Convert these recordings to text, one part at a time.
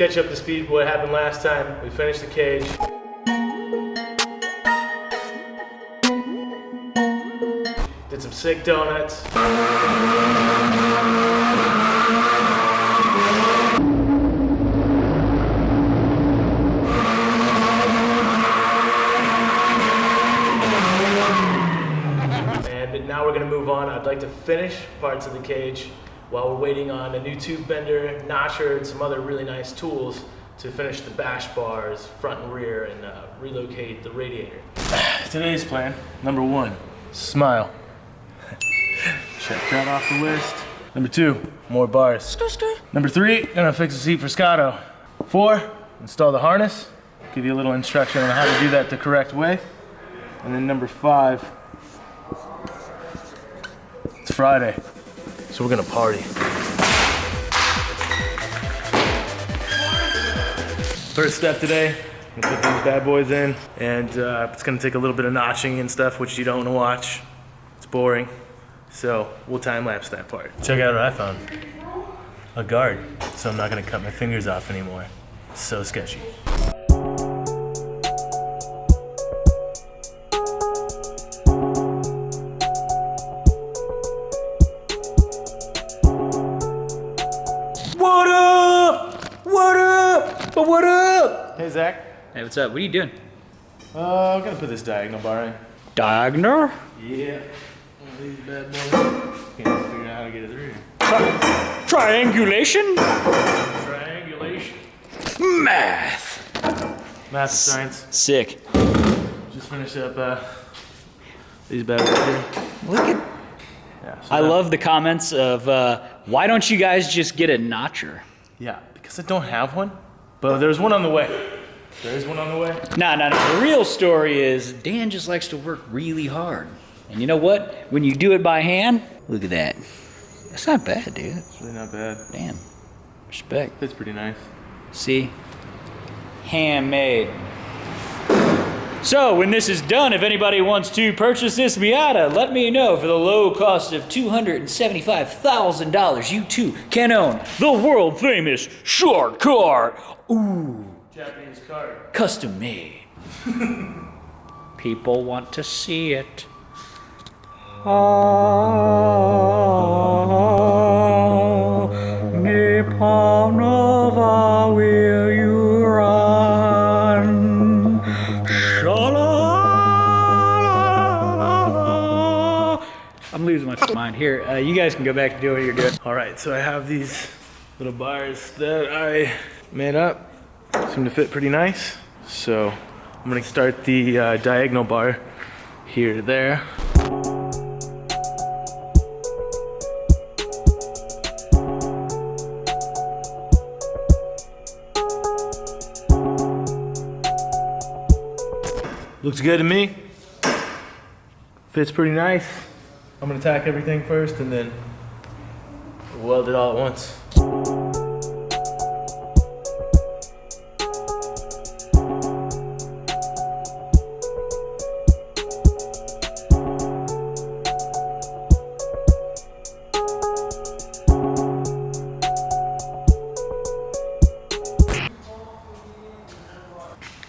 catch up to speed with what happened last time. We finished the cage. Did some sick donuts. And now we're gonna move on. I'd like to finish parts of the cage while we're waiting on a new tube bender, notcher, and some other really nice tools to finish the bash bars, front and rear, and relocate the radiator. Today's plan, number 1, smile. Check that off the list. Number 2, more bars. Number 3, gonna fix the seat for Scotto. 4, install the harness. Give you a little instruction on how to do that the correct way. And then number 5, it's Friday, so we're gonna party. First step today, I'm gonna put these bad boys in, and it's gonna take a little bit of notching and stuff, which you don't wanna watch. It's boring, so we'll time lapse that part. Check out what I found. A guard, so I'm not gonna cut my fingers off anymore. It's so sketchy. What up? What up? What up? Hey, Zach. Hey, what's up? What are you doing? I'm gonna put this diagonal bar in. Diagonal? Yeah. One of these bad boys. Can't figure out how to get it through. Triangulation? Triangulation. Math. Math and science. Sick. Just finished up these bad boys here. Look at. Yeah, so I love the comments of why don't you guys just get a notcher? Yeah, because I don't have one, but there's one on the way. There is one on the way. No. The real story is Dan just likes to work really hard. And you know what? When you do it by hand, look at that. That's not bad, dude. It's really not bad. Damn. Respect. Fits pretty nice. See? Handmade. So, when this is done, if anybody wants to purchase this Miata, let me know. For the low cost of $275,000, you too can own the world famous short car. Ooh. Japanese Kart. Custom made. People want to see it. Nipponova, will you run? I'm losing my mind here. You guys can go back and do what you're doing. All right, so I have these little bars that I made up. Seem to fit pretty nice. So I'm gonna start the diagonal bar here to there. Looks good to me. Fits pretty nice. I'm gonna tack everything first and then weld it all at once.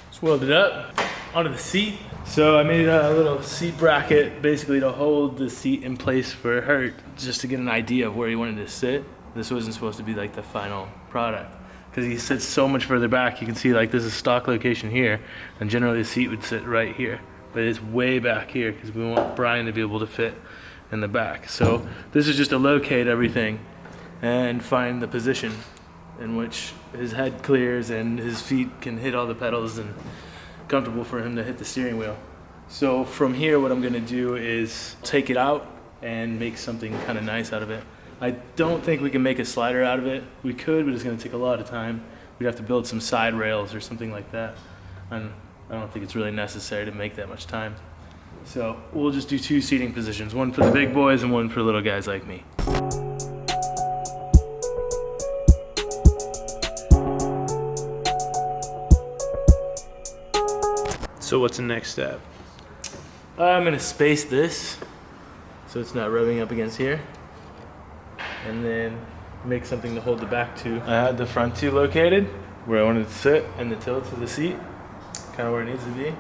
Just weld it up onto the seat. So I made a little seat bracket basically to hold the seat in place for Hurt, just to get an idea of where he wanted to sit. This wasn't supposed to be like the final product because he sits so much further back. You can see like this is stock location here, and generally the seat would sit right here, but it's way back here because we want Brian to be able to fit in the back. So this is just to locate everything and find the position in which his head clears and his feet can hit all the pedals and comfortable for him to hit the steering wheel. So from here, what I'm gonna do is take it out and make something kind of nice out of it. I don't think we can make a slider out of it. We could, but it's gonna take a lot of time. We'd have to build some side rails or something like that. And I don't think it's really necessary to make that much time. So we'll just do 2 seating positions, one for the big boys and one for little guys like me. So what's the next step? I'm gonna space this so it's not rubbing up against here, and then make something to hold the back to. I had the front 2 located, where I wanted to sit and the tilt of the seat, kind of where it needs to be.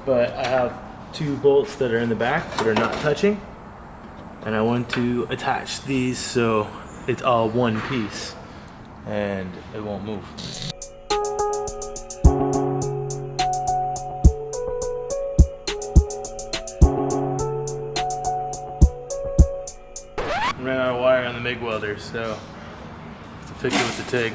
But I have 2 bolts that are in the back that are not touching, and I want to attach these so it's all one piece and it won't move. Ran out of wire on the MIG welder, so to fix it with the TIG.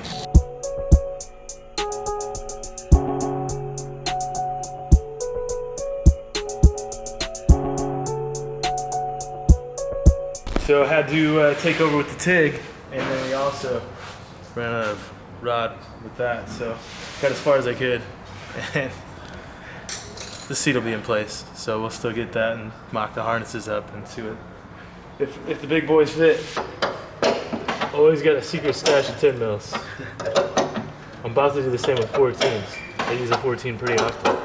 So I had to take over with the TIG, and then we also ran out of rod with that, so got as far as I could, and the seat will be in place, so we'll still get that and mock the harnesses up and see what if the big boys fit. Always got a secret stash of 10 mils. I'm about to do the same with 14s. I use a 14 pretty often.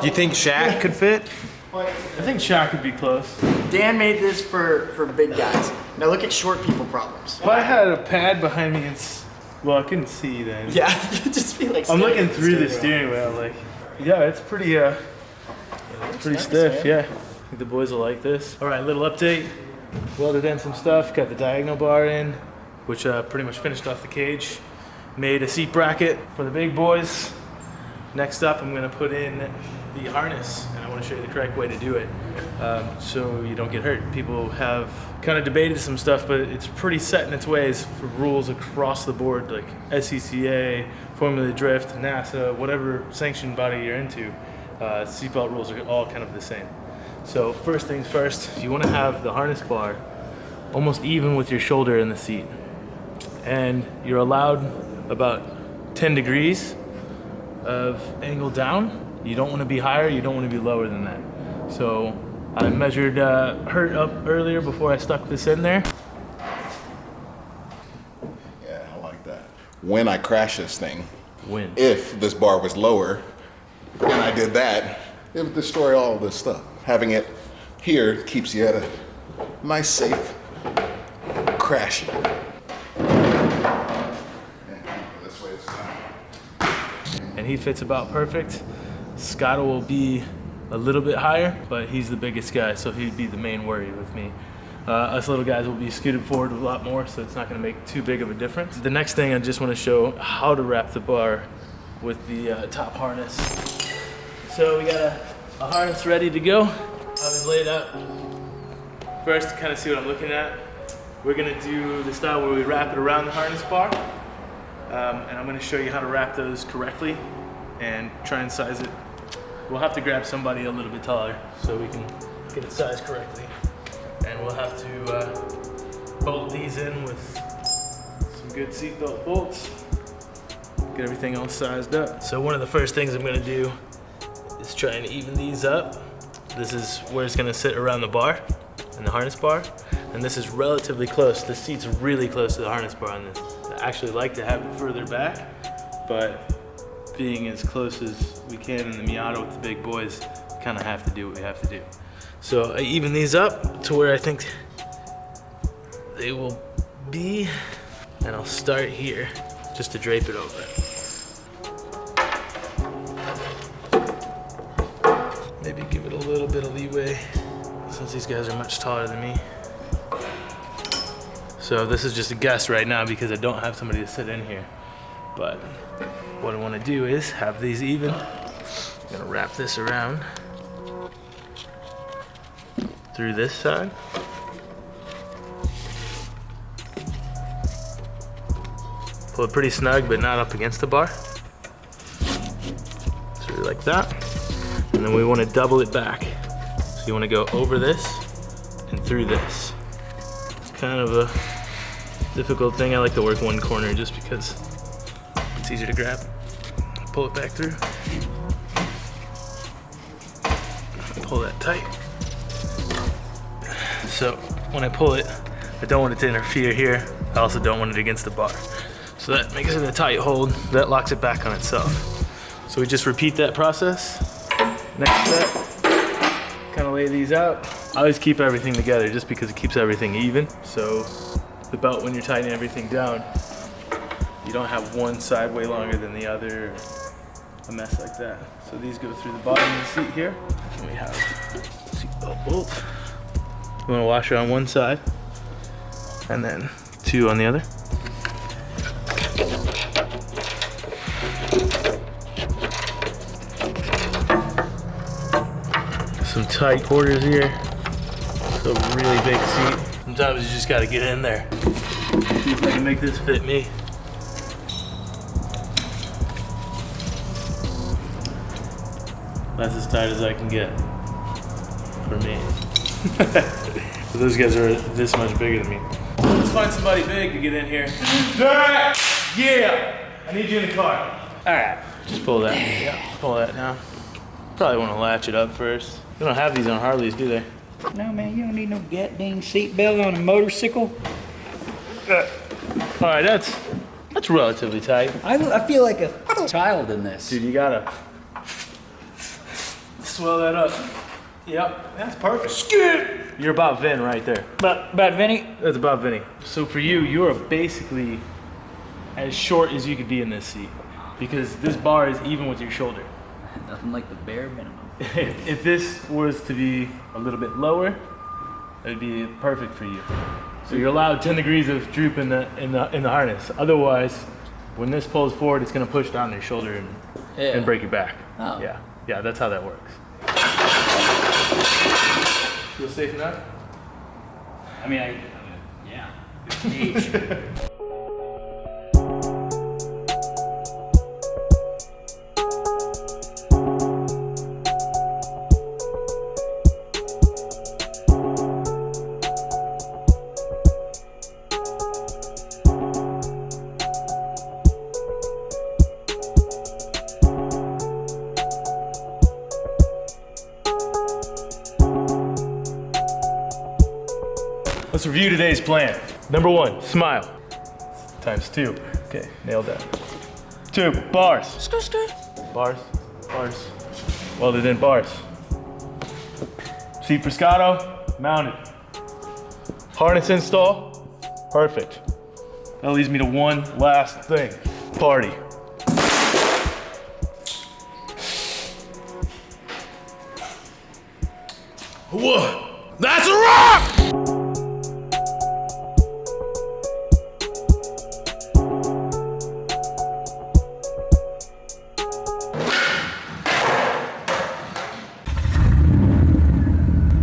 Do you think Shaq could fit? I think Shaq would be close. Dan made this for big guys. Now look at short people problems. If I had a pad behind me, well, I couldn't see then. Yeah, you just feel like I'm looking through the steering wheel, like, yeah, it's pretty nice, stiff, man. yeah. I think the boys will like this. All right, little update. Welded in some stuff, got the diagonal bar in, which pretty much finished off the cage. Made a seat bracket for the big boys. Next up, I'm gonna put in the harness, and I wanna show you the correct way to do it so you don't get hurt. People have kind of debated some stuff, but it's pretty set in its ways for rules across the board, like SCCA, Formula Drift, NASA, whatever sanctioned body you're into. Seatbelt rules are all kind of the same. So first things first, you want to have the harness bar almost even with your shoulder in the seat. And you're allowed about 10 degrees of angle down. You don't want to be higher, you don't want to be lower than that. So I measured Hurt up earlier before I stuck this in there. Yeah, I like that. When I crash this thing, Win. if this bar was lower and I did that, it would destroy all of this stuff. Having it here keeps you at a nice, safe crash. This way it's done. And he fits about perfect. Scott will be a little bit higher, but he's the biggest guy, so he'd be the main worry with me. Us little guys will be scooted forward a lot more, so it's not gonna make too big of a difference. The next thing, I just wanna show how to wrap the bar with the top harness. So we got a harness ready to go. I was laid out. First, to kind of see what I'm looking at, we're gonna do the style where we wrap it around the harness bar. And I'm gonna show you how to wrap those correctly and try and size it. We'll have to grab somebody a little bit taller so we can get it sized correctly. And we'll have to bolt these in with some good seatbelt bolts. Get everything all sized up. So one of the first things I'm gonna do is try and even these up. This is where it's gonna sit around the bar and the harness bar. And this is relatively close. The seat's really close to the harness bar on this. I actually like to have it further back, but being as close as we can in the Miata with the big boys, we kind of have to do what we have to do. So I even these up to where I think they will be, and I'll start here just to drape it over. Maybe give it a little bit of leeway since these guys are much taller than me. So this is just a guess right now because I don't have somebody to sit in here. But what I want to do is have these even. I'm gonna wrap this around through this side. Pull it pretty snug, but not up against the bar. Through like that. And then we want to double it back. So you want to go over this and through this. It's kind of a difficult thing. I like to work one corner just because it's easier to grab. Pull it back through. Pull that tight. So when I pull it, I don't want it to interfere here. I also don't want it against the bar. So that makes it a tight hold. That locks it back on itself. So we just repeat that process. Next step, kind of lay these out. I always keep everything together just because it keeps everything even. So the belt when you're tightening everything down. You don't have one side way longer than the other, a mess like that. So these go through the bottom of the seat here. And we have seatbelt bolt. You want to washer on one side and then 2 on the other. Some tight quarters here. It's a really big seat. Sometimes you just gotta get in there. See if I can make this fit me. That's as tight as I can get for me. But those guys are this much bigger than me. Let's find somebody big to get in here. Yeah! I need you in the car. All right. Just pull that. Yeah, pull that down. Probably want to latch it up first. They don't have these on Harleys, do they? No, man, you don't need no goddamn seatbelt on a motorcycle. All right, that's relatively tight. I feel like a child in this. Dude, you gotta swell that up. Yep, that's perfect. You're about Vin right there. But Vinny, That's about Vinny. So for you, you're basically as short as you could be in this seat because this bar is even with your shoulder. nothing like the bare minimum. If this was to be a little bit lower, it'd be perfect for you. So you're allowed 10 degrees of droop in the harness. Otherwise, when this pulls forward, it's gonna push down your shoulder and break your back. Oh. Yeah, that's how that works. Feel safe enough? I mean, yeah. Good Let's review today's plan. Number 1, smile. Times 2. Okay, nailed that. 2, bars. Bars, bars. Welded in bars. Seat Friscato, mounted. Harness install, perfect. That leads me to one last thing, party. Whoa, that's a rock!